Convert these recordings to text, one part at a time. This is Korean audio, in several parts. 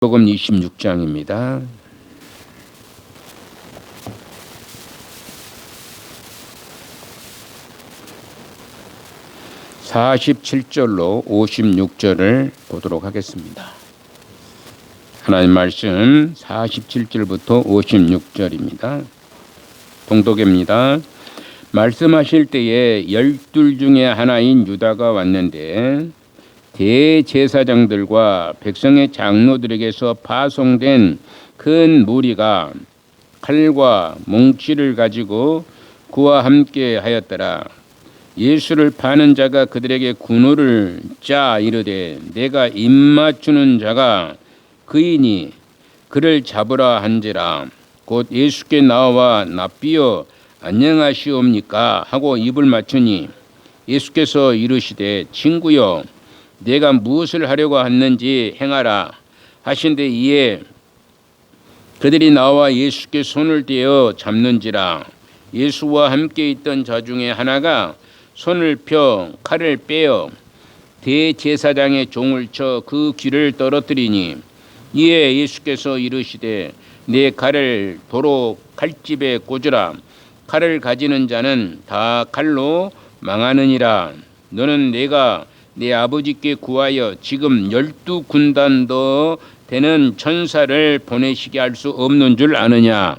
복음 26장입니다. (47절로) (56절을) 보도록 하겠습니다. 하나님 말씀 47절부터 56절입니다. 봉독입니다. 말씀하실 때에 12 중에 하나인 유다가 왔는데 대제사장들과 백성의 장로들에게서 파송된 큰 무리가 칼과 몽치를 가지고 그와 함께 하였더라. 예수를 파는 자가 그들에게 군호를 짜 이르되 내가 입맞추는 자가 그이니 그를 잡으라 한지라. 곧 예수께 나와 납비여 안녕하시옵니까 하고 입을 맞추니 예수께서 이르시되 친구여 내가 무엇을 하려고 하는지 행하라 하신데 이에 그들이 나와 예수께 손을 떼어 잡는지라. 예수와 함께 있던 자 중에 하나가 손을 펴 칼을 빼어 대제사장의 종을 쳐 그 귀를 떨어뜨리니 이에 예수께서 이르시되 내 칼을 도로 칼집에 꽂으라. 칼을 가지는 자는 다 칼로 망하느니라. 너는 내가 내 아버지께 구하여 지금 12군단 더 되는 천사를 보내시게 할 수 없는 줄 아느냐.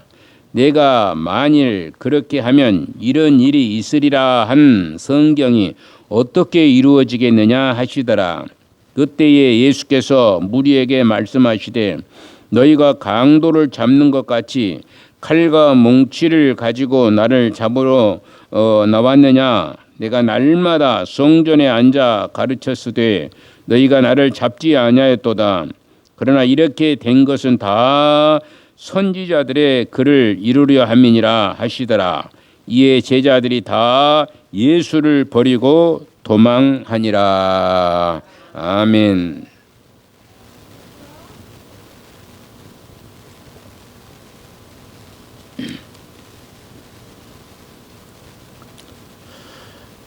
내가 만일 그렇게 하면 이런 일이 있으리라 한 성경이 어떻게 이루어지겠느냐 하시더라. 그때에 예수께서 무리에게 말씀하시되 너희가 강도를 잡는 것 같이 칼과 몽치를 가지고 나를 잡으러 나왔느냐. 내가 날마다 성전에 앉아 가르쳤으되 너희가 나를 잡지 아니하였도다. 그러나 이렇게 된 것은 다 선지자들의 글을 이루려 함이니라 하시더라. 이에 제자들이 다 예수를 버리고 도망하니라. 아멘.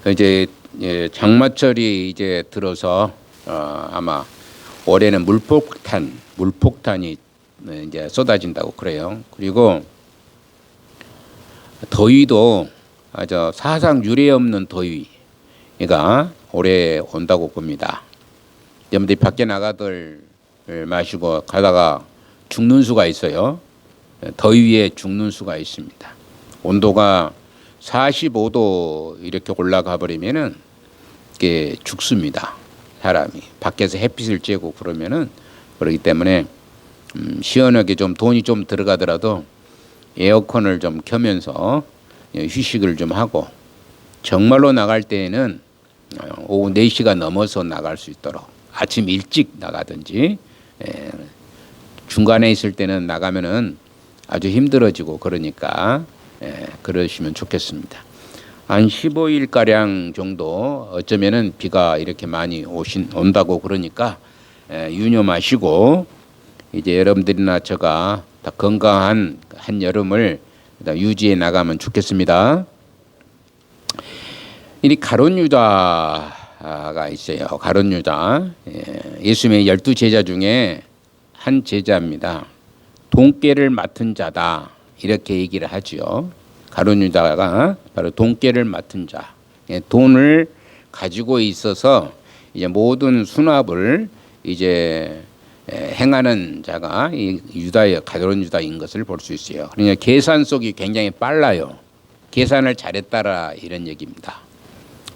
이제 장마철이 이제 들어서 아마 올해는 물폭탄이 이제 쏟아진다고 그래요. 그리고 더위도 아주 사상 유례 없는 더위가 올해 온다고 봅니다. 여러분들이 밖에 나가들 마시고 가다가 죽는 수가 있어요. 더위에 죽는 수가 있습니다. 온도가 45도 이렇게 올라가 버리면은 이게 죽습니다. 사람이 밖에서 햇빛을 쬐고 그러면은 그렇기 때문에 시원하게 좀 돈이 좀 들어가더라도 에어컨을 좀 켜면서 휴식을 좀 하고 정말로 나갈 때에는 오후 4시가 넘어서 나갈 수 있도록 아침 일찍 나가든지 중간에 있을 때는 나가면은 아주 힘들어지고 그러니까 그러시면 좋겠습니다. 한 15일가량 정도 어쩌면은 비가 이렇게 많이 온다고 그러니까 유념하시고 이제 여러분들이나 저가 다 건강한 한여름을 유지해 나가면 좋겠습니다. 이 가룟 유다가 있어요. 가룟 유다. 예수님의 12제자 중에 한 제자입니다. 돈깨를 맡은 자다. 이렇게 얘기를 하죠. 가룟 유다가 바로 돈깨를 맡은 자. 돈을 가지고 있어서 이제 모든 수납을 이제 행하는 자가 이 가룟 유다인 것을 볼 수 있어요. 그러니까 계산 속이 굉장히 빨라요. 계산을 잘했다라 이런 얘기입니다.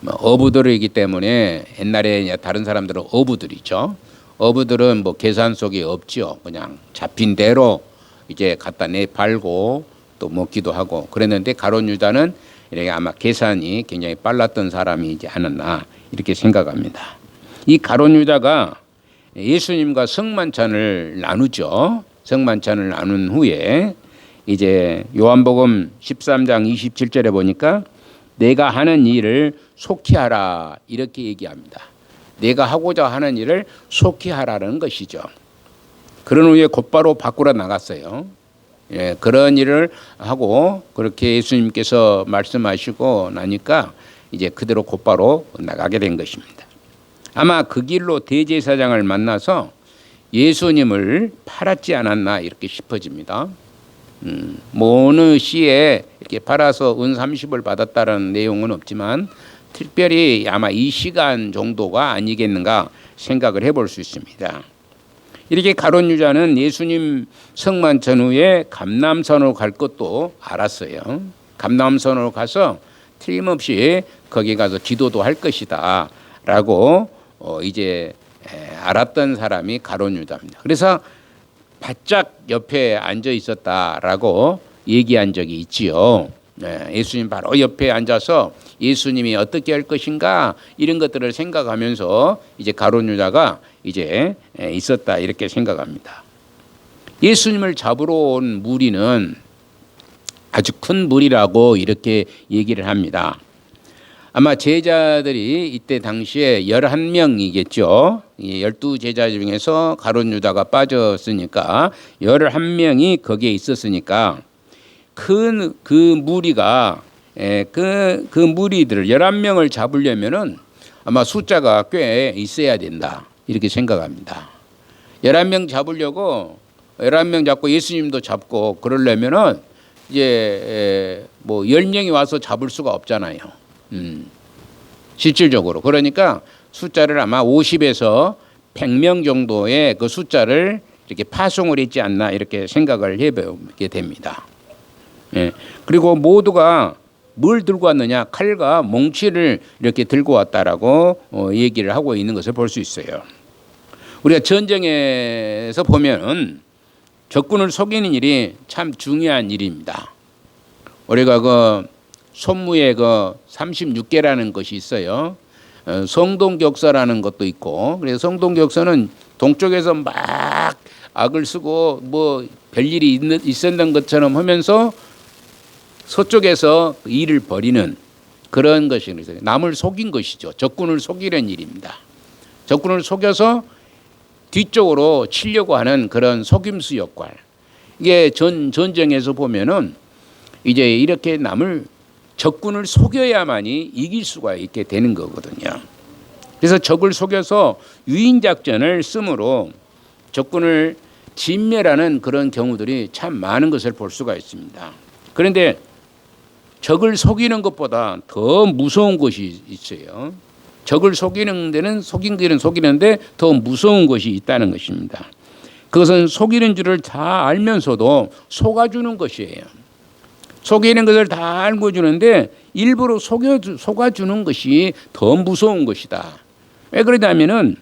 어부들이기 때문에 옛날에 다른 사람들은 어부들이죠. 어부들은 뭐 계산 속이 없지요. 그냥 잡힌 대로 이제 갖다 팔고 또 먹기도 하고 그랬는데 가룟 유다는 이렇게 아마 계산이 굉장히 빨랐던 사람이지 않았나 이렇게 생각합니다. 이 가룟 유다가 예수님과 성만찬을 나누죠. 성만찬을 나눈 후에 이제 요한복음 13장 27절에 보니까 내가 하는 일을 속히 하라 이렇게 얘기합니다. 내가 하고자 하는 일을 속히 하라는 것이죠. 그런 후에 곧바로 밖으로 나갔어요. 그런 일을 하고 그렇게 예수님께서 말씀하시고 나니까 이제 그대로 곧바로 나가게 된 것입니다. 아마 그 길로 대제사장을 만나서 예수님을 팔았지 않았나 이렇게 싶어집니다. 뭐 어느 시에 이렇게 팔아서 은 30을 받았다는 내용은 없지만 특별히 아마 이 시간 정도가 아니겠는가 생각을 해볼 수 있습니다. 이렇게 가룟 유다는 예수님 성만 전후에 감람산으로 갈 것도 알았어요. 감람산으로 가서 틀림없이 거기 가서 기도도 할 것이다 라고 이제 알았던 사람이 가룟 유다입니다. 그래서 바짝 옆에 앉아 있었다라고 얘기한 적이 있지요. 예수님 바로 옆에 앉아서 예수님이 어떻게 할 것인가 이런 것들을 생각하면서 이제 가룟 유다가 이제 있었다 이렇게 생각합니다. 예수님을 잡으러 온 무리는 아주 큰 무리라고 이렇게 얘기를 합니다. 아마 제자들이 이때 당시에 11명이겠죠. 12제자 중에서 가룟 유다가 빠졌으니까 11명이 거기에 있었으니까 그 무리가 그 무리들 11명을 잡으려면은 아마 숫자가 꽤 있어야 된다. 이렇게 생각합니다. 11명 잡으려고 11명 잡고 예수님도 잡고 그러려면은 이제 뭐 10명이 와서 잡을 수가 없잖아요. 실질적으로. 그러니까 숫자를 아마 50에서 100명 정도의 그 숫자를 이렇게 파송을 했지 않나 이렇게 생각을 해보게 됩니다. 그리고 모두가 뭘 들고 왔느냐? 칼과 몽치를 이렇게 들고 왔다라고 얘기를 하고 있는 것을 볼 수 있어요. 우리가 전쟁에서 보면은 적군을 속이는 일이 참 중요한 일입니다. 우리가 그 손무에 그 36개라는 것이 있어요. 성동격서라는 것도 있고, 그래서 성동격서는 동쪽에서 막 악을 쓰고 뭐 별일이 있었던 것처럼 하면서 서쪽에서 일을 벌이는 그런 것이 있어요. 남을 속인 것이죠. 적군을 속이는 일입니다. 적군을 속여서 뒤쪽으로 치려고 하는 그런 속임수 역할. 이게 전쟁에서 보면은 이제 이렇게 적군을 속여야만이 이길 수가 있게 되는 거거든요. 그래서 적을 속여서 유인작전을 쓰므로 적군을 진멸하는 그런 경우들이 참 많은 것을 볼 수가 있습니다. 그런데 적을 속이는 것보다 더 무서운 것이 있어요. 적을 속이는 데는 속이는데 더 무서운 것이 있다는 것입니다. 그것은 속이는 줄을 다 알면서도 속아주는 것이에요. 속이는 것을 다 알고 주는데 일부러 속아주는 것이 더 무서운 것이다. 왜 그러냐면은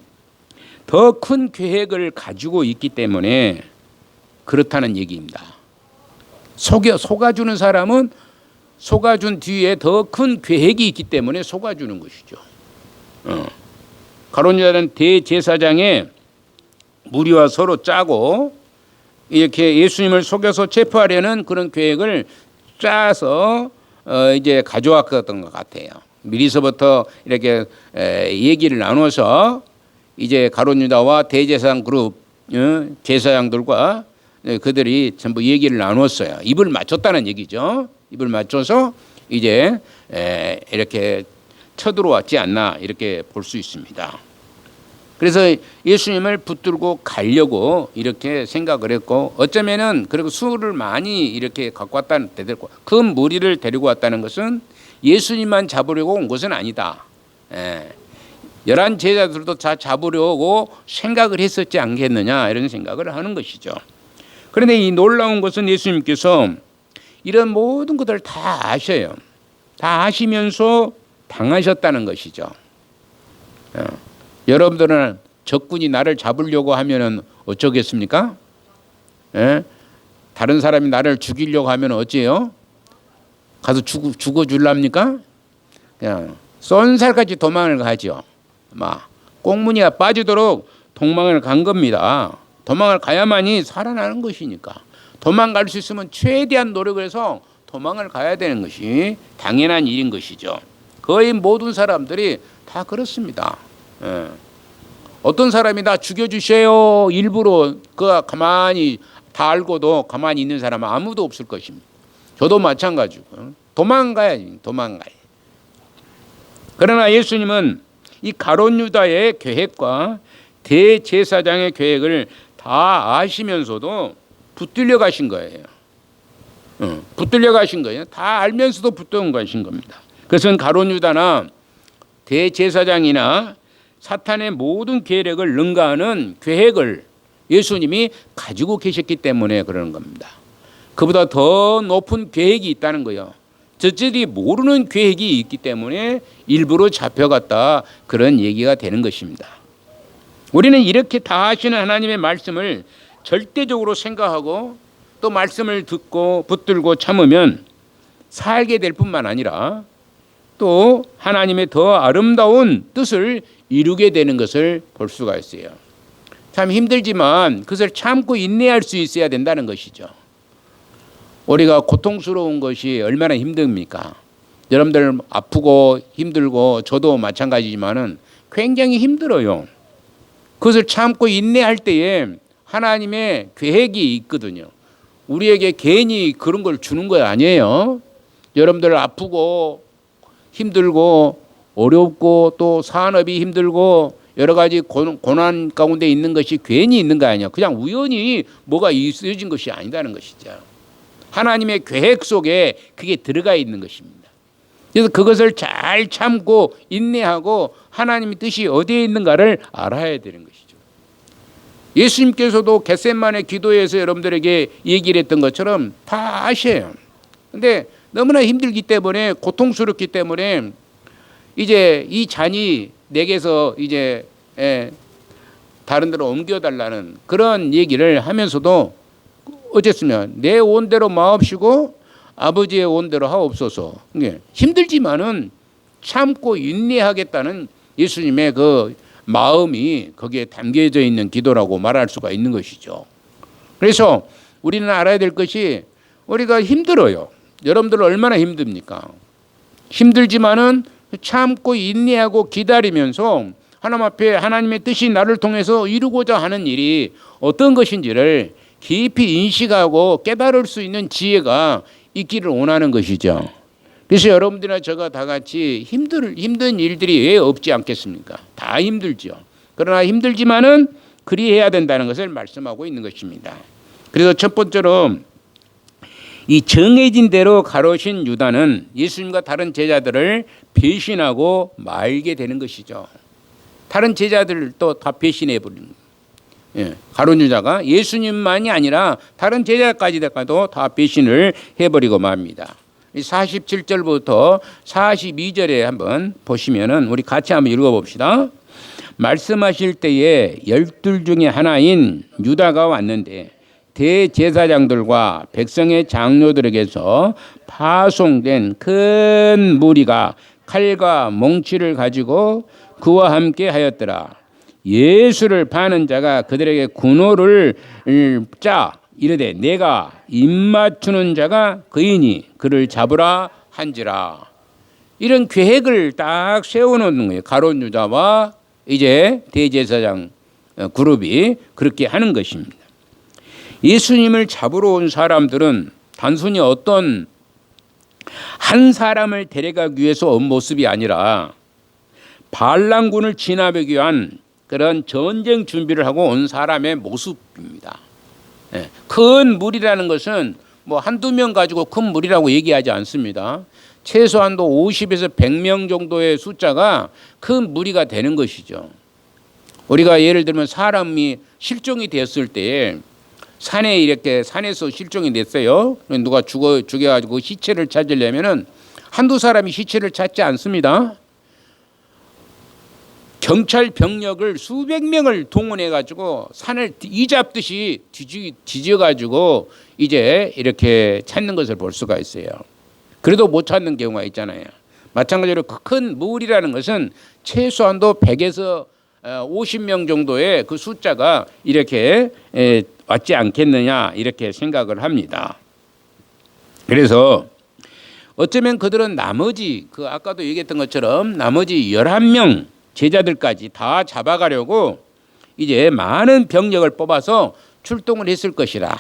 더 큰 계획을 가지고 있기 때문에 그렇다는 얘기입니다. 속아주는 사람은 속아준 뒤에 더 큰 계획이 있기 때문에 속아주는 것이죠. 가룟 유다는 대제사장의 무리와 서로 짜고 이렇게 예수님을 속여서 체포하려는 그런 계획을 짜서 이제 가져왔던 것 같아요. 미리서부터 이렇게 얘기를 나눠서 이제 가룟 유다와 대제사장 그룹 제사장들과 그들이 전부 얘기를 나눴어요. 입을 맞췄다는 얘기죠. 입을 맞춰서 이제 이렇게 쳐들어왔지 않나 이렇게 볼 수 있습니다. 그래서 예수님을 붙들고 가려고 이렇게 생각을 했고 어쩌면은 그리고 수를 많이 이렇게 갖고 왔다는 큰 무리를 데리고 왔다는 것은 예수님만 잡으려고 온 것은 아니다. 11 제자들도 다 잡으려고 생각을 했었지 않겠느냐 이런 생각을 하는 것이죠. 그런데 이 놀라운 것은 예수님께서 이런 모든 것들을 다 아셔요. 다 아시면서 당하셨다는 것이죠. 여러분들은 적군이 나를 잡으려고 하면은 어쩌겠습니까? 다른 사람이 나를 죽이려고 하면 어째요? 가서 죽어 줄랍니까? 그냥 쏜살같이 도망을 가죠. 막 꽁무니가 빠지도록 도망을 간 겁니다. 도망을 가야만이 살아나는 것이니까. 도망갈 수 있으면 최대한 노력을 해서 도망을 가야 되는 것이 당연한 일인 것이죠. 거의 모든 사람들이 다 그렇습니다. 어떤 사람이 다 죽여주세요 일부러 그 가만히 다 알고도 가만히 있는 사람은 아무도 없을 것입니다. 저도 마찬가지고 도망가야지. 그러나 예수님은 이 가룟 유다의 계획과 대제사장의 계획을 다 아시면서도 붙들려 가신 거예요. 붙들려 가신 거예요. 다 알면서도 붙들려 가신 겁니다. 그것은 가룟 유다나 대제사장이나 사탄의 모든 계략을 능가하는 계획을 예수님이 가지고 계셨기 때문에 그러는 겁니다. 그보다 더 높은 계획이 있다는 거예요. 저들이 모르는 계획이 있기 때문에 일부러 잡혀갔다, 그런 얘기가 되는 것입니다. 우리는 이렇게 다 하시는 하나님의 말씀을 절대적으로 생각하고 또 말씀을 듣고 붙들고 참으면 살게 될 뿐만 아니라 또 하나님의 더 아름다운 뜻을 이루게 되는 것을 볼 수가 있어요. 참 힘들지만 그것을 참고 인내할 수 있어야 된다는 것이죠. 우리가 고통스러운 것이 얼마나 힘듭니까? 여러분들 아프고 힘들고 저도 마찬가지지만은 굉장히 힘들어요. 그것을 참고 인내할 때에 하나님의 계획이 있거든요. 우리에게 괜히 그런 걸 주는 거 아니에요. 여러분들 아프고 힘들고 어렵고 또 산업이 힘들고 여러 가지 고난 가운데 있는 것이 괜히 있는 거 아니에요. 그냥 우연히 뭐가 있어진 것이 아니다는 것이죠. 하나님의 계획 속에 그게 들어가 있는 것입니다. 그래서 그것을 잘 참고 인내하고 하나님의 뜻이 어디에 있는가를 알아야 되는 것이죠. 예수님께서도 겟세마네 기도에서 여러분들에게 얘기를 했던 것처럼 다 아셔요. 근데 너무나 힘들기 때문에, 고통스럽기 때문에 이제 이 잔이 내게서 이제 다른 데로 옮겨달라는 그런 얘기를 하면서도 어쨌으면 내 원대로 마옵시고 아버지의 원대로 하옵소서. 힘들지만은 참고 인내하겠다는 예수님의 그 마음이 거기에 담겨져 있는 기도라고 말할 수가 있는 것이죠. 그래서 우리는 알아야 될 것이, 우리가 힘들어요. 여러분들 얼마나 힘듭니까? 힘들지만은 참고 인내하고 기다리면서 하나님 앞에 하나님의 뜻이 나를 통해서 이루고자 하는 일이 어떤 것인지를 깊이 인식하고 깨달을 수 있는 지혜가 있기를 원하는 것이죠. 그래서 여러분들이나 저가 다 같이 힘든 일들이 왜 없지 않겠습니까? 다 힘들죠. 그러나 힘들지만은 그리해야 된다는 것을 말씀하고 있는 것입니다. 그래서 첫 번째로 이 정해진 대로 가로신 유다는 예수님과 다른 제자들을 배신하고 말게 되는 것이죠. 다른 제자들도 다 배신해 버린 거예요. 가룟 유다가 예수님만이 아니라 다른 제자까지도 다 배신을 해버리고 맙니다. 47절부터 42절에 한번 보시면은 우리 같이 한번 읽어봅시다. 말씀하실 때에 12 중에 하나인 유다가 왔는데 대제사장들과 백성의 장로들에게서 파송된 큰 무리가 칼과 몽치를 가지고 그와 함께 하였더라. 예수를 파는 자가 그들에게 군호를 짜 이르되 내가 입맞추는 자가 그이니 그를 잡으라 한지라. 이런 계획을 딱 세워놓는 거예요. 가룟 유다와 이제 대제사장 그룹이 그렇게 하는 것입니다. 예수님을 잡으러 온 사람들은 단순히 어떤 한 사람을 데려가기 위해서 온 모습이 아니라 반란군을 진압하기 위한 그런 전쟁 준비를 하고 온 사람의 모습입니다. 큰 무리라는 것은 뭐 한두 명 가지고 큰 무리라고 얘기하지 않습니다. 최소한도 50에서 100명 정도의 숫자가 큰 무리가 되는 것이죠. 우리가 예를 들면 사람이 실종이 되었을 때 산에 이렇게 산에서 실종이 됐어요. 누가 죽여가지고 시체를 찾으려면은 한두 사람이 시체를 찾지 않습니다. 경찰 병력을 수백 명을 동원해 가지고 산을 이잡듯이 뒤져 가지고 이제 이렇게 찾는 것을 볼 수가 있어요. 그래도 못 찾는 경우가 있잖아요. 마찬가지로 큰 무리라는 것은 최소한도 100에서 50명 정도의 그 숫자가 이렇게 왔지 않겠느냐 이렇게 생각을 합니다. 그래서 어쩌면 그들은 나머지 그 아까도 얘기했던 것처럼 나머지 11명 제자들까지 다 잡아가려고 이제 많은 병력을 뽑아서 출동을 했을 것이라.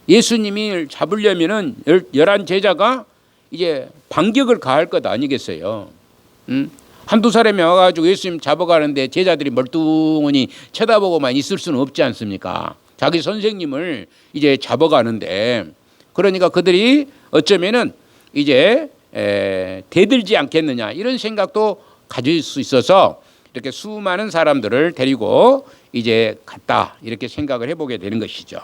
예수님이 잡으려면은 11 제자가 이제 반격을 가할 것 아니겠어요. 한두 사람이 와가지고 예수님 잡아가는데 제자들이 멀뚱히 쳐다보고만 있을 수는 없지 않습니까? 자기 선생님을 이제 잡아가는데, 그러니까 그들이 어쩌면은 이제 대들지 않겠느냐 이런 생각도 가질 수 있어서 이렇게 수많은 사람들을 데리고 이제 갔다, 이렇게 생각을 해보게 되는 것이죠.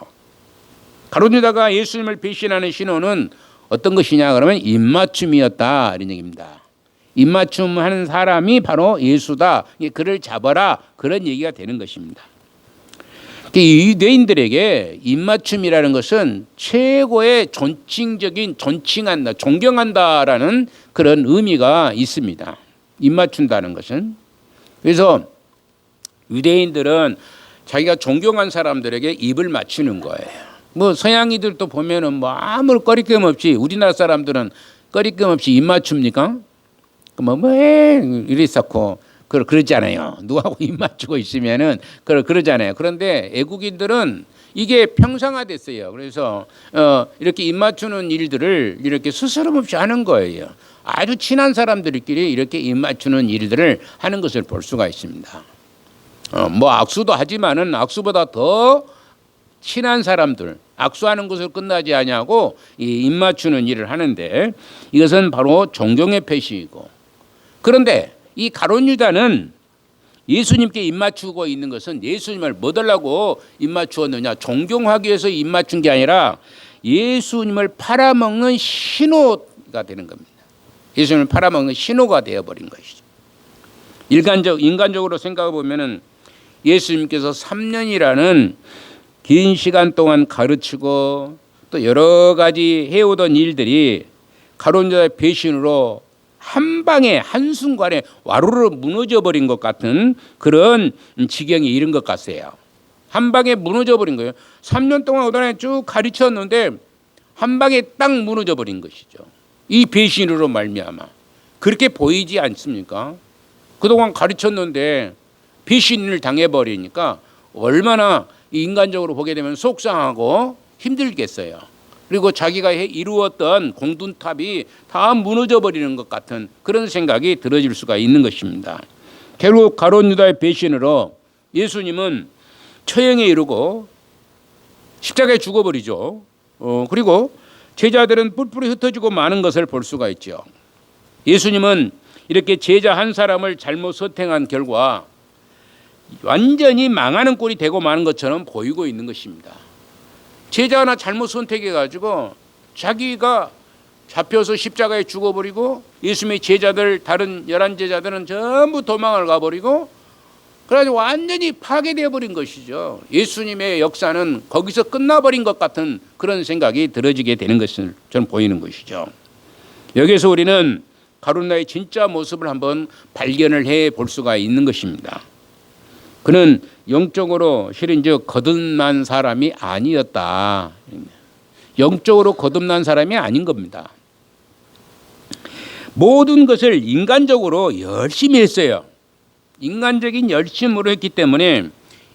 가룟 유다가 예수님을 배신하는 신호는 어떤 것이냐 그러면 입맞춤이었다, 이런 얘기입니다. 입맞춤하는 사람이 바로 예수다, 그를 잡아라, 그런 얘기가 되는 것입니다. 이 유대인들에게 입맞춤이라는 것은 최고의 존칭적인, 존칭한다, 존경한다라는 그런 의미가 있습니다. 입맞춘다는 것은. 그래서 유대인들은 자기가 존경한 사람들에게 입을 맞추는 거예요. 뭐 서양이들도 보면은 뭐 아무 꺼리낌 없이, 우리나라 사람들은 꺼리낌 없이 입 맞춥니까? 이랬었고 그러잖아요. 누구하고 입 맞추고 있으면은 그러잖아요. 그런데 애국인들은 이게 평상화됐어요. 그래서 이렇게 입 맞추는 일들을 이렇게 스스럼 없이 하는 거예요. 아주 친한 사람들끼리 이렇게 입 맞추는 일들을 하는 것을 볼 수가 있습니다. 뭐 악수도 하지만은 악수보다 더 친한 사람들, 악수하는 것을 끝나지 아니하고 이 입 맞추는 일을 하는데, 이것은 바로 존경의 표시이고, 그런데 이 가룟 유다는 예수님께 입 맞추고 있는 것은 예수님을 뭐 달라고 입 맞추었느냐, 존경하기 위해서 입 맞춘 게 아니라 예수님을 팔아먹는 신호가 되는 겁니다. 예수님을 팔아먹는 신호가 되어버린 것이죠. 인간적으로 생각해 보면은 예수님께서 3년이라는 긴 시간 동안 가르치고 또 여러 가지 해오던 일들이 가룟 유다의 배신으로 한 방에 한순간에 와르르 무너져 버린 것 같은 그런 지경에 이른 것 같아요. 한 방에 무너져 버린 거예요. 3년 동안 오단에 쭉 가르쳤는데 한 방에 딱 무너져 버린 것이죠. 이 배신으로 말미암아. 그렇게 보이지 않습니까? 그동안 가르쳤는데 배신을 당해버리니까 얼마나 인간적으로 보게 되면 속상하고 힘들겠어요. 그리고 자기가 이루었던 공든탑이 다 무너져 버리는 것 같은 그런 생각이 들어질 수가 있는 것입니다. 결국 가룟 유다의 배신으로 예수님은 처형에 이르고 십자가에 죽어버리죠. 그리고 제자들은 뿔뿔이 흩어지고 마는 것을 볼 수가 있죠. 예수님은 이렇게 제자 한 사람을 잘못 선택한 결과 완전히 망하는 꼴이 되고 마는 것처럼 보이고 있는 것입니다. 제자 하나 잘못 선택해가지고 자기가 잡혀서 십자가에 죽어버리고, 예수님의 제자들, 다른 11제자들은 전부 도망을 가버리고, 그래가지고 완전히 파괴되어 버린 것이죠. 예수님의 역사는 거기서 끝나버린 것 같은 그런 생각이 들어지게 되는 것을 저는 보이는 것이죠. 여기서 우리는 가룟 유다의 진짜 모습을 한번 발견을 해 볼 수가 있는 것입니다. 그는 영적으로 실은즉 거듭난 사람이 아니었다. 영적으로 거듭난 사람이 아닌 겁니다. 모든 것을 인간적으로 열심히 했어요. 인간적인 열심으로 했기 때문에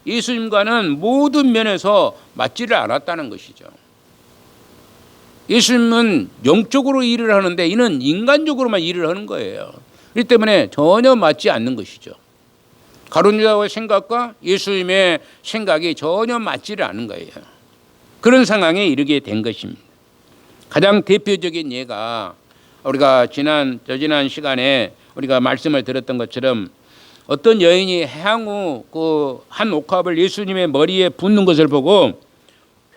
예수님과는 모든 면에서 맞지를 않았다는 것이죠. 예수님은 영적으로 일을 하는데 이는 인간적으로만 일을 하는 거예요. 그렇기 때문에 전혀 맞지 않는 것이죠. 가룟 유다의 생각과 예수님의 생각이 전혀 맞지를 않은 거예요. 그런 상황에 이르게 된 것입니다. 가장 대표적인 예가 우리가 지난 시간에 우리가 말씀을 들었던 것처럼 어떤 여인이 향후 그 한 옥합을 예수님의 머리에 붓는 것을 보고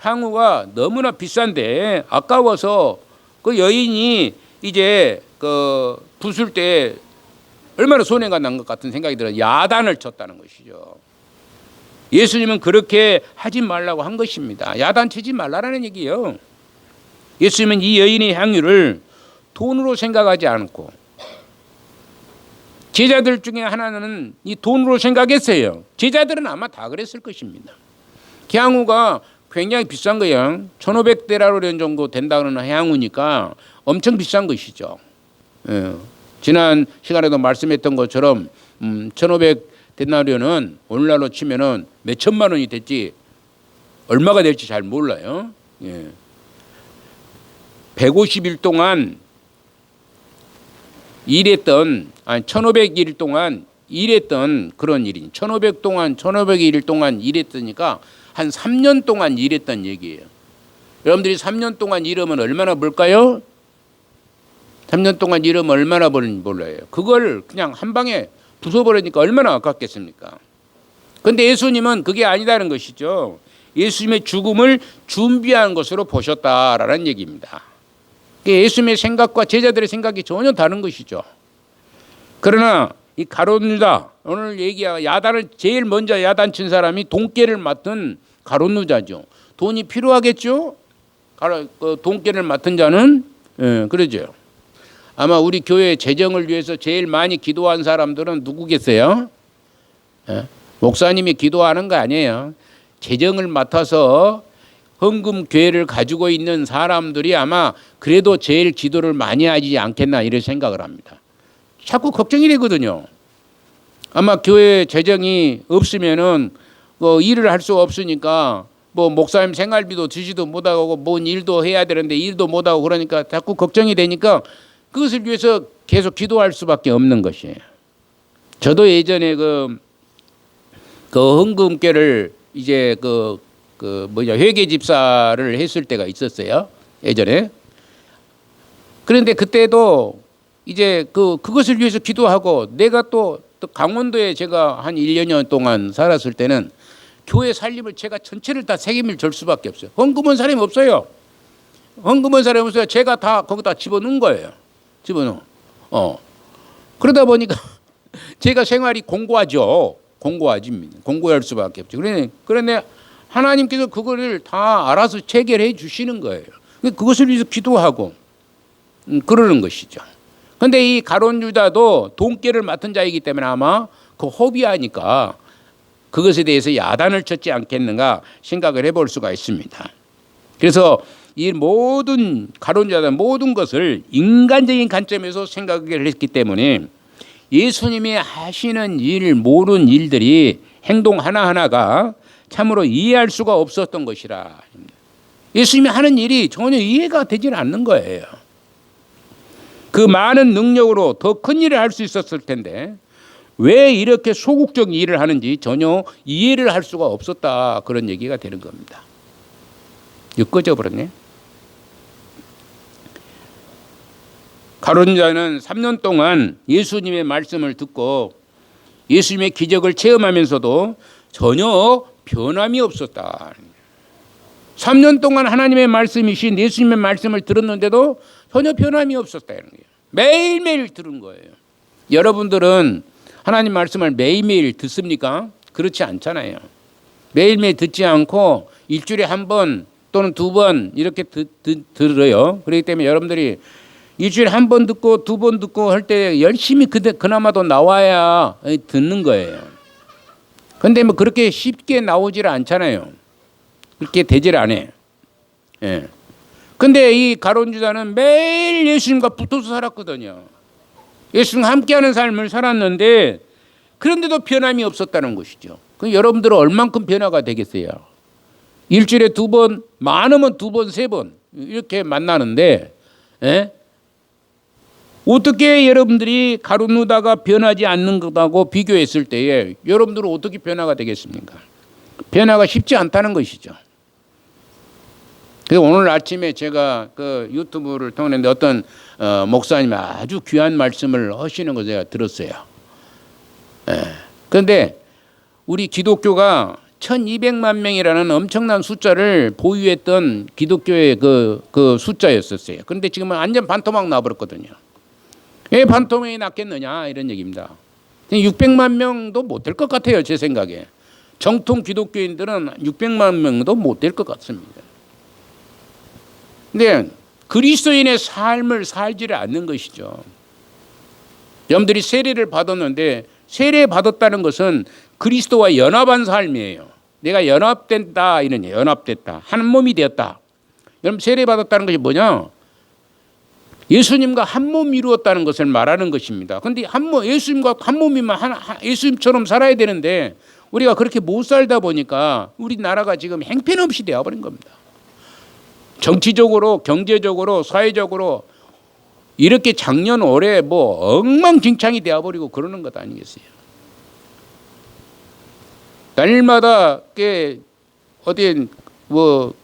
향후가 너무나 비싼데 아까워서 그 여인이 이제 그 붓을 때 얼마나 손해가 난 것 같은 생각이 들어요. 야단을 쳤다는 것이죠. 예수님은 그렇게 하지 말라고 한 것입니다. 야단 치지 말라는 얘기예요. 예수님은 이 여인의 향유를 돈으로 생각하지 않고, 제자들 중에 하나는 이 돈으로 생각했어요. 제자들은 아마 다 그랬을 것입니다. 향유가 굉장히 비싼 거예요. 1,500데나리온 정도 된다는 향유니까 엄청 비싼 것이죠. 지난 시간에도 말씀했던 것처럼 1,500데나리온은 오늘날로 치면은 몇 천만 원이 됐지 얼마가 될지 잘 몰라요. 150일 동안 일했던 1500일 동안 일했던 그런 일이 1500일 동안 일했으니까 한 3년 동안 일했던 얘기예요. 여러분들이 3년 동안 일하면 얼마나 벌까요? 3년 동안 일하면 얼마나 벌는지 몰라요. 그걸 그냥 한 방에 부숴버리니까 얼마나 아깝겠습니까? 근데 예수님은 그게 아니다는 것이죠. 예수님의 죽음을 준비한 것으로 보셨다라는 얘기입니다. 예수님의 생각과 제자들의 생각이 전혀 다른 것이죠. 그러나 이 가룟 유다, 오늘 얘기한 야단을 제일 먼저 야단친 사람이 돈깨를 맡은 가룟 유다죠. 돈이 필요하겠죠? 돈깨를 맡은 자는 그러죠. 아마 우리 교회 재정을 위해서 제일 많이 기도한 사람들은 누구겠어요? 목사님이 기도하는 거 아니에요. 재정을 맡아서 헌금 교회를 가지고 있는 사람들이 아마 그래도 제일 기도를 많이 하지 않겠나 이런 생각을 합니다. 자꾸 걱정이 되거든요. 아마 교회 재정이 없으면은 일을 할 수 없으니까 목사님 생활비도 주지도 못하고 뭔 일도 해야 되는데 일도 못하고 그러니까 자꾸 걱정이 되니까 그것을 위해서 계속 기도할 수밖에 없는 것이에요. 저도 예전에 그 헌금교를 이제 회계 집사를 했을 때가 있었어요. 예전에. 그런데 그때도 이제 그것을 위해서 기도하고 내가 또 강원도에 제가 한 1년 동안 살았을 때는 교회 살림을 제가 전체를 다 책임을 질 수밖에 없어요. 헌금은 사람이 없어요. 헌금은 사람이 없어요. 제가 다 거기다 집어넣은 거예요. 그러다 보니까 제가 생활이 공고하죠. 공고할 수밖에 없죠. 그런데 하나님께서 그거를 다 알아서 체결해 주시는 거예요. 그것을 위해서 기도하고 그러는 것이죠. 그런데 이 가룟 유다도 돈깨를 맡은 자이기 때문에 아마 그 허비하니까 그것에 대해서 야단을 쳤지 않겠는가 생각을 해볼 수가 있습니다. 그래서 이 모든 가룟 유다 모든 것을 인간적인 관점에서 생각을 했기 때문에 예수님이 하시는 모든 일들이 행동 하나하나가 참으로 이해할 수가 없었던 것이라. 예수님이 하는 일이 전혀 이해가 되질 않는 거예요. 그 많은 능력으로 더 큰 일을 할 수 있었을 텐데 왜 이렇게 소극적 일을 하는지 전혀 이해를 할 수가 없었다. 그런 얘기가 되는 겁니다. 엮어져 버렸네. 가룟 유다는 3년 동안 예수님의 말씀을 듣고 예수님의 기적을 체험하면서도 전혀 변함이 없었다. 3년 동안 하나님의 말씀이신 예수님의 말씀을 들었는데도 전혀 변함이 없었다는 거예요. 매일매일 들은 거예요. 여러분들은 하나님 말씀을 매일매일 듣습니까? 그렇지 않잖아요. 매일매일 듣지 않고 일주일에 한 번 또는 두 번 이렇게 들어요. 그렇기 때문에 여러분들이 일주일에 한 번 듣고 두 번 듣고 할 때 열심히 그나마도 나와야 듣는 거예요. 그런데 그렇게 쉽게 나오질 않잖아요. 그렇게 되질 않아요. 예. 근데 이 가룟 유다는 매일 예수님과 붙어서 살았거든요. 예수님과 함께하는 삶을 살았는데 그런데도 변함이 없었다는 것이죠. 그럼 여러분들은 얼만큼 변화가 되겠어요? 일주일에 두 번, 많으면 두 번, 세 번 이렇게 만나는데 어떻게 여러분들이 가룟 유다가 변하지 않는 것하고 비교했을 때에 여러분들은 어떻게 변화가 되겠습니까? 변화가 쉽지 않다는 것이죠. 그래서 오늘 아침에 제가 그 유튜브를 통했는데 어떤 목사님이 아주 귀한 말씀을 하시는 거 제가 들었어요. 그런데 우리 기독교가 1200만 명이라는 엄청난 숫자를 보유했던 기독교의 그 숫자였었어요. 그런데 지금은 완전 반토막 나버렸거든요. 왜 반토막이 났겠느냐 이런 얘기입니다. 600만 명도 못 될 것 같아요. 제 생각에. 정통 기독교인들은 600만 명도 못 될 것 같습니다. 근데 그리스도인의 삶을 살지를 않는 것이죠. 여러분들이 세례를 받았는데 세례 받았다는 것은 그리스도와 연합한 삶이에요. 내가 연합된다 이런 연합됐다. 한 몸이 되었다. 여러분 세례 받았다는 것이 뭐냐? 예수님과 한 몸 이루었다는 것을 말하는 것입니다. 그런데 예수님과 한 몸이면 예수님처럼 살아야 되는데 우리가 그렇게 못 살다 보니까 우리나라가 지금 행편없이 되어버린 겁니다. 정치적으로, 경제적으로, 사회적으로 이렇게 작년 올해 뭐 엉망진창이 되어버리고 그러는 것 아니겠어요? 날마다 어디 뭐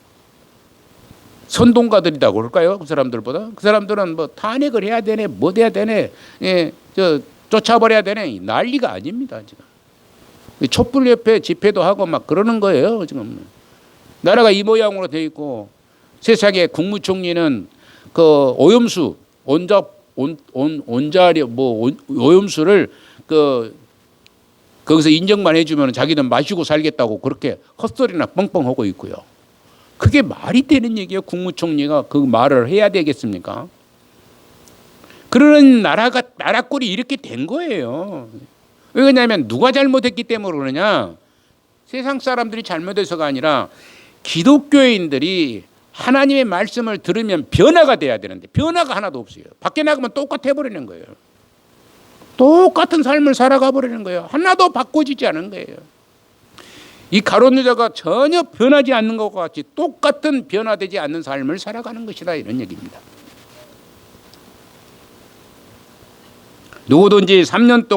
선동가들이라고 그럴까요? 그 사람들보다 그 사람들은 뭐 탄핵을 해야 되네, 뭐 해야 되네, 쫓아버려야 되네, 난리가 아닙니다 지금. 촛불 옆에 집회도 하고 막 그러는 거예요 지금. 나라가 이 모양으로 돼 있고 세상에 국무총리는 그 오염수 온자리 뭐 오염수를 거기서 인정만 해주면 자기는 마시고 살겠다고 그렇게 헛소리나 뻥뻥 하고 있고요. 그게 말이 되는 얘기예요. 국무총리가 그 말을 해야 되겠습니까? 그러는 나라 꼴이 이렇게 된 거예요. 왜냐하면 누가 잘못했기 때문에 그러냐? 세상 사람들이 잘못해서가 아니라 기독교인들이 하나님의 말씀을 들으면 변화가 돼야 되는데 변화가 하나도 없어요. 밖에 나가면 똑같아 버리는 거예요. 똑같은 삶을 살아가 버리는 거예요. 하나도 바꿔지지 않은 거예요. 이 가룟 유다가 전혀 변하지 않는 것과 같이 똑같은 변화되지 않는 삶을 살아가는 것이다 이런 얘기입니다. 누구든지 3년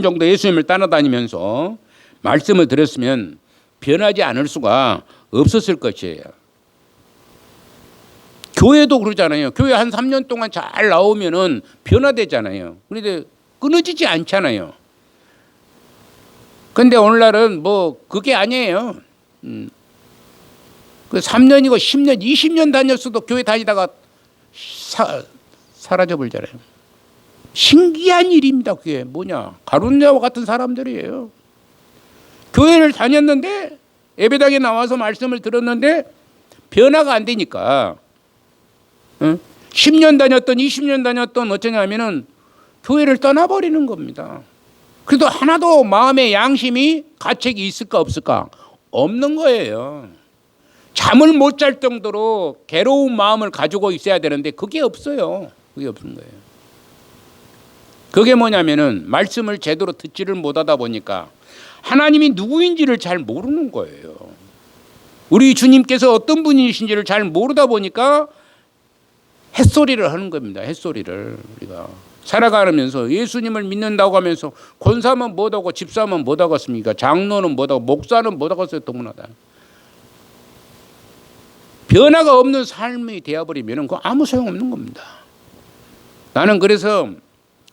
정도 예수님을 따라다니면서 말씀을 들었으면 변하지 않을 수가 없었을 것이에요. 교회도 그러잖아요. 교회 한 3년 동안 잘 나오면은 변화되잖아요. 그런데 끊어지지 않잖아요. 근데 오늘날은 뭐 그게 아니에요. 그 3년이고 10년, 20년 다녔어도 교회 다니다가 사라져 버리잖아요. 신기한 일입니다. 그게 뭐냐? 가룟유다와 같은 사람들이에요. 교회를 다녔는데 예배당에 나와서 말씀을 들었는데 변화가 안 되니까 10년 다녔던 20년 다녔던 어쩌냐면은 교회를 떠나버리는 겁니다. 그래도 하나도 마음의 양심이 가책이 있을까 없을까? 없는 거예요. 잠을 못 잘 정도로 괴로운 마음을 가지고 있어야 되는데 그게 없어요. 그게 없는 거예요. 그게 뭐냐면은 말씀을 제대로 듣지를 못하다 보니까 하나님이 누구인지를 잘 모르는 거예요. 우리 주님께서 어떤 분이신지를 잘 모르다 보니까 햇소리를 하는 겁니다. 햇소리를 우리가 살아가면서 예수님을 믿는다고 하면서 권사면 못하고 집사면 못하겠습니까? 장로는 못하고 목사는 못하겠어요. 동문하다. 변화가 없는 삶이 되어버리면 그거 아무 소용없는 겁니다. 나는 그래서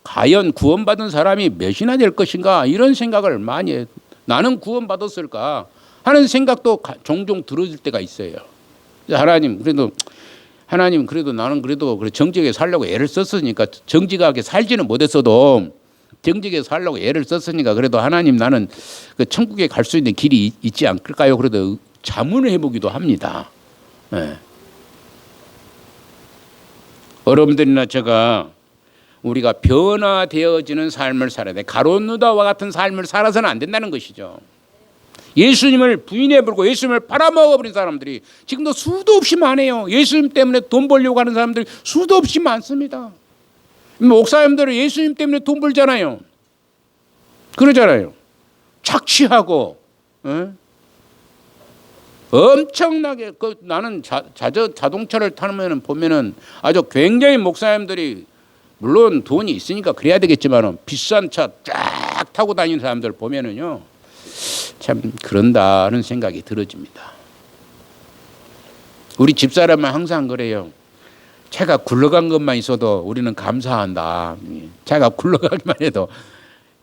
과연 구원받은 사람이 몇이나 될 것인가 이런 생각을 많이 해요. 나는 구원받았을까 하는 생각도 종종 들어질 때가 있어요. 하나님 그래도 나는 그래도 정직하게 살려고 애를 썼으니까 정직하게 살지는 못했어도 정직하게 살려고 애를 썼으니까 그래도 하나님 나는 그 천국에 갈 수 있는 길이 있지 않을까요? 그래도 자문을 해보기도 합니다. 네. 여러분들이나 제가 우리가 변화되어지는 삶을 살아야 돼. 가룟 유다와 같은 삶을 살아서는 안 된다는 것이죠. 예수님을 부인해버리고 예수님을 팔아먹어버린 사람들이 지금도 수도 없이 많아요. 예수님 때문에 돈 벌려고 하는 사람들이 수도 없이 많습니다. 목사님들은 예수님 때문에 돈 벌잖아요. 그러잖아요. 착취하고 엄청나게 나는 자동차를 타면 보면은 아주 굉장히 목사님들이 물론 돈이 있으니까 그래야 되겠지만 비싼 차 쫙 타고 다니는 사람들 보면은요 참 그런다는 생각이 들어집니다. 우리 집사람은 항상 그래요. 차가 굴러간 것만 있어도 우리는 감사한다. 차가 굴러가기만 해도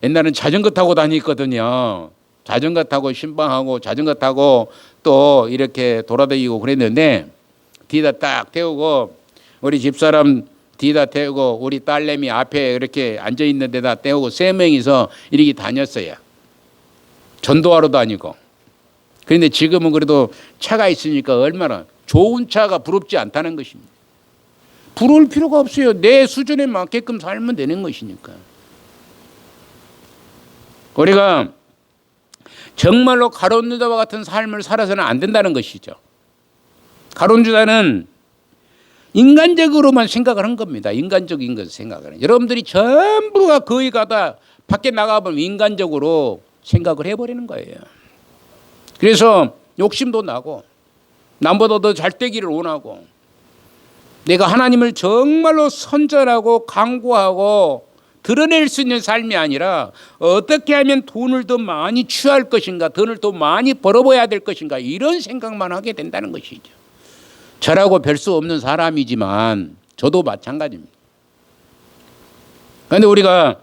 옛날엔 자전거 타고 다녔거든요. 자전거 타고 신방하고 자전거 타고 또 이렇게 돌아다니고 그랬는데 뒤에다 딱 태우고 우리 집사람 뒤에다 태우고 우리 딸내미 앞에 이렇게 앉아있는 데다 태우고 3명이서 이렇게 다녔어요. 전도하러 다니고. 그런데 지금은 그래도 차가 있으니까 얼마나 좋은 차가 부럽지 않다는 것입니다. 부러울 필요가 없어요. 내 수준에 맞게끔 살면 되는 것이니까. 우리가 정말로 가룟 유다와 같은 삶을 살아서는 안 된다는 것이죠. 가룟 유다는 인간적으로만 생각을 한 겁니다. 인간적인 것을 생각을 해요. 여러분들이 전부가 거의 다 밖에 나가보면 인간적으로 생각을 해버리는 거예요. 그래서 욕심도 나고 남보다 더 잘 되기를 원하고 내가 하나님을 정말로 선전하고 강구하고 드러낼 수 있는 삶이 아니라 어떻게 하면 돈을 더 많이 취할 것인가, 돈을 더 많이 벌어봐야 될 것인가, 이런 생각만 하게 된다는 것이죠. 저라고 별 수 없는 사람이지만 저도 마찬가지입니다. 그런데 우리가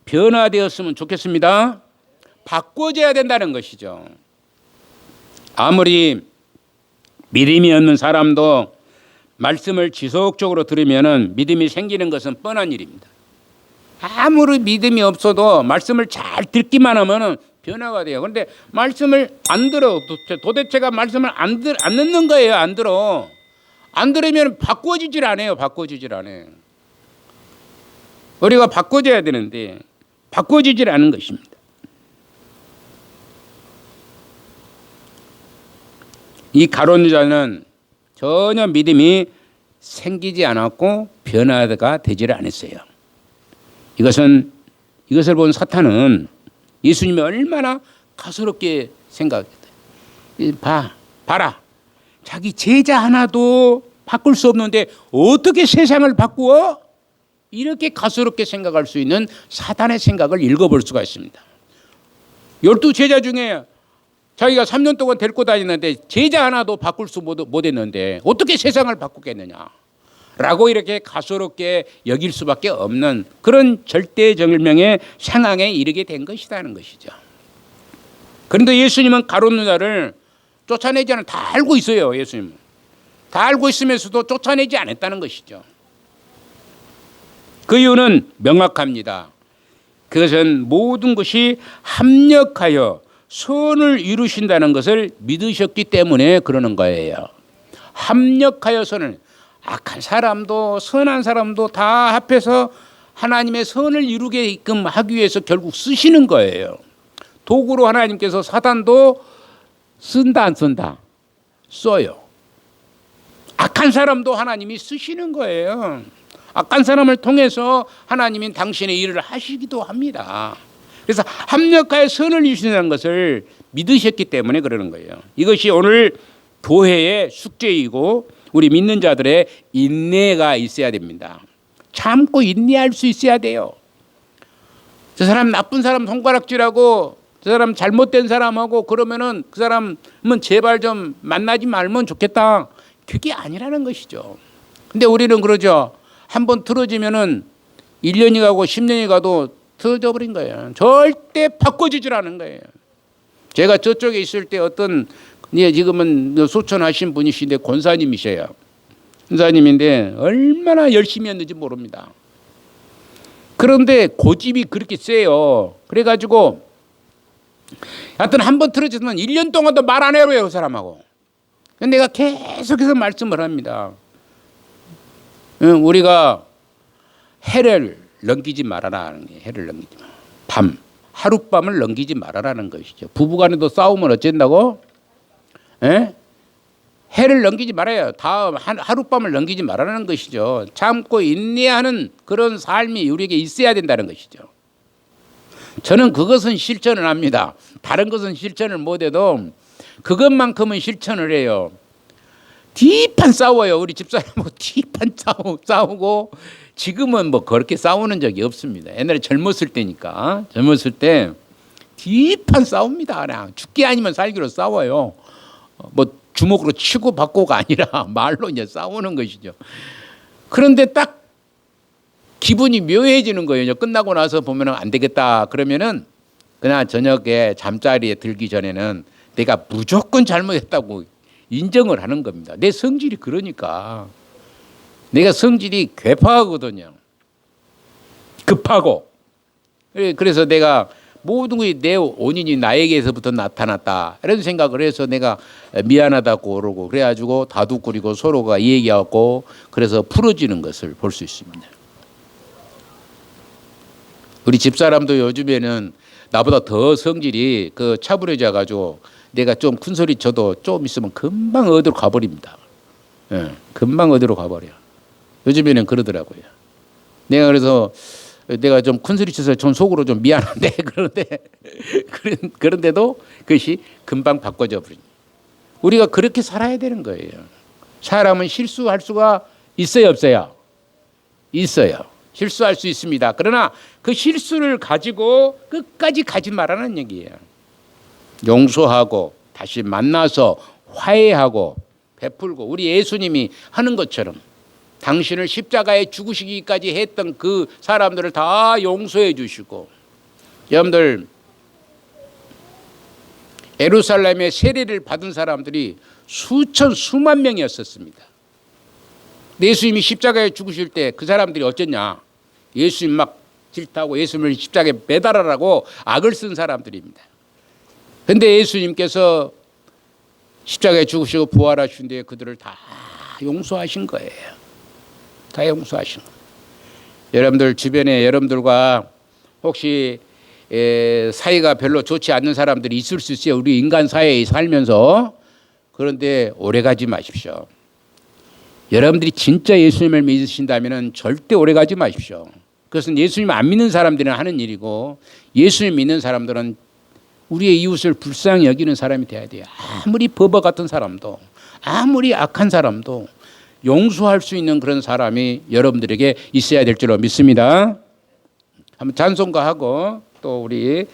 변화되었으면 좋겠습니다. 바꿔져야 된다는 것이죠. 아무리 믿음이 없는 사람도 말씀을 지속적으로 들으면 믿음이 생기는 것은 뻔한 일입니다. 아무리 믿음이 없어도 말씀을 잘 듣기만 하면 변화가 돼요. 그런데 말씀을 안 들어. 도대체가 말씀을 안 듣는 거예요. 안 들어. 안 들으면 바꿔지질 않아요. 바꿔지질 않아요. 우리가 바꿔져야 되는데 바꿔지질 않은 것입니다. 이 가룟 유다는 전혀 믿음이 생기지 않았고 변화가 되지를 않았어요. 이것을 본 사탄은 예수님이 얼마나 가소롭게 생각했어요. 봐라. 자기 제자 하나도 바꿀 수 없는데 어떻게 세상을 바꾸어? 이렇게 가소롭게 생각할 수 있는 사탄의 생각을 읽어볼 수가 있습니다. 12 제자 중에 자기가 3년 동안 데리고 다니는데 제자 하나도 바꿀 수 못했는데 어떻게 세상을 바꾸겠느냐 라고 이렇게 가소롭게 여길 수밖에 없는 그런 절대절명의 상황에 이르게 된 것이라는 것이죠. 그런데 예수님은 가룟 유다를 쫓아내지 않은, 다 알고 있어요. 예수님은 다 알고 있으면서도 쫓아내지 않았다는 것이죠. 그 이유는 명확합니다. 그것은 모든 것이 합력하여 선을 이루신다는 것을 믿으셨기 때문에 그러는 거예요. 합력하여 선을, 악한 사람도 선한 사람도 다 합해서 하나님의 선을 이루게끔 하기 위해서 결국 쓰시는 거예요. 도구로 하나님께서 사단도 쓴다 안 쓴다? 써요. 악한 사람도 하나님이 쓰시는 거예요. 악한 사람을 통해서 하나님이 당신의 일을 하시기도 합니다. 그래서 합력하여 선을 이루신다는 것을 믿으셨기 때문에 그러는 거예요. 이것이 오늘 교회의 숙제이고 우리 믿는 자들의 인내가 있어야 됩니다. 참고 인내할 수 있어야 돼요. 저 사람 나쁜 사람 손가락질하고 저 사람 잘못된 사람하고 그러면은 그 사람은 제발 좀 만나지 말면 좋겠다. 그게 아니라는 것이죠. 근데 우리는 그러죠. 한번 틀어지면은 1년이 가고 10년이 가도 틀어져 버린 거예요. 절대 바꿔지질 않은 거예요. 제가 저쪽에 있을 때 어떤 지금은 소천하신 분이신데 권사님이셔요. 권사님인데 얼마나 열심히 했는지 모릅니다. 그런데 고집이 그렇게 세요. 그래가지고 하여튼 한번 틀어졌으면 1년 동안도 말 안 해요. 그 사람하고. 내가 계속해서 말씀을 합니다. 우리가 해를 넘기지 말아라는 게, 해를 넘기지 마. 하룻밤을 넘기지 말아라는 것이죠. 부부간에도 싸우면 어쩐다고? 해를 넘기지 말아요. 다음 하룻밤을 넘기지 말아라는 것이죠. 참고 인내하는 그런 삶이 우리에게 있어야 된다는 것이죠. 저는 그것은 실천을 합니다. 다른 것은 실천을 못해도 그것만큼은 실천을 해요. 뒤판 싸워요. 우리 집사람하고 뒤판 싸우고 지금은 뭐 그렇게 싸우는 적이 없습니다. 옛날에 젊었을 때니까. 젊었을 때 뒤판 싸웁니다. 그냥 죽기 아니면 살기로 싸워요. 뭐 주먹으로 치고 받고가 아니라 말로 이제 싸우는 것이죠. 그런데 딱 기분이 묘해지는 거예요. 끝나고 나서 보면은 안 되겠다. 그러면은 그날 저녁에 잠자리에 들기 전에는 내가 무조건 잘못했다고 인정을 하는 겁니다. 내 성질이 그러니까. 내가 성질이 괴파하거든요. 급하고. 그래서 내가 모든 것이 내 원인이 나에게서부터 나타났다. 이런 생각을 해서 내가 미안하다고 그러고 그래가지고 다투거리고 서로가 얘기하고 그래서 풀어지는 것을 볼 수 있습니다. 우리 집사람도 요즘에는 나보다 더 성질이 차분해져 가지고 내가 좀 큰 소리 쳐도 좀 있으면 금방 어디로 가버립니다. 금방 어디로 가버려. 요즘에는 그러더라고요. 내가 그래서 내가 좀 큰 소리 쳐서 좀 속으로 좀 미안한데 그런데도 그것이 금방 바꿔져 버립니다. 우리가 그렇게 살아야 되는 거예요. 사람은 실수할 수가 있어요, 없어요? 있어요. 실수할 수 있습니다. 그러나 그 실수를 가지고 끝까지 가지 말라는 얘기예요. 용서하고 다시 만나서 화해하고 베풀고 우리 예수님이 하는 것처럼 당신을 십자가에 죽으시기까지 했던 그 사람들을 다 용서해 주시고, 여러분들 예루살렘의 세례를 받은 사람들이 수만 명이었었습니다. 예수님이 십자가에 죽으실 때 그 사람들이 어쩌냐? 예수님 막 질타하고 예수님을 십자가에 매달아라고 악을 쓴 사람들입니다. 그런데 예수님께서 십자가에 죽으시고 부활하신 뒤에 그들을 다 용서하신 거예요. 다 용서하신 거예요. 여러분들 주변에 여러분들과 혹시 사이가 별로 좋지 않는 사람들이 있을 수 있어요. 우리 인간 사회에 살면서. 그런데 오래 가지 마십시오. 여러분들이 진짜 예수님을 믿으신다면 절대 오래 가지 마십시오. 그것은 예수님 안 믿는 사람들은 하는 일이고, 예수님 믿는 사람들은 우리의 이웃을 불쌍히 여기는 사람이 돼야 돼요. 아무리 버버 같은 사람도, 아무리 악한 사람도 용서할 수 있는 그런 사람이 여러분들에게 있어야 될 줄로 믿습니다. 한번 찬송가 하고 또 우리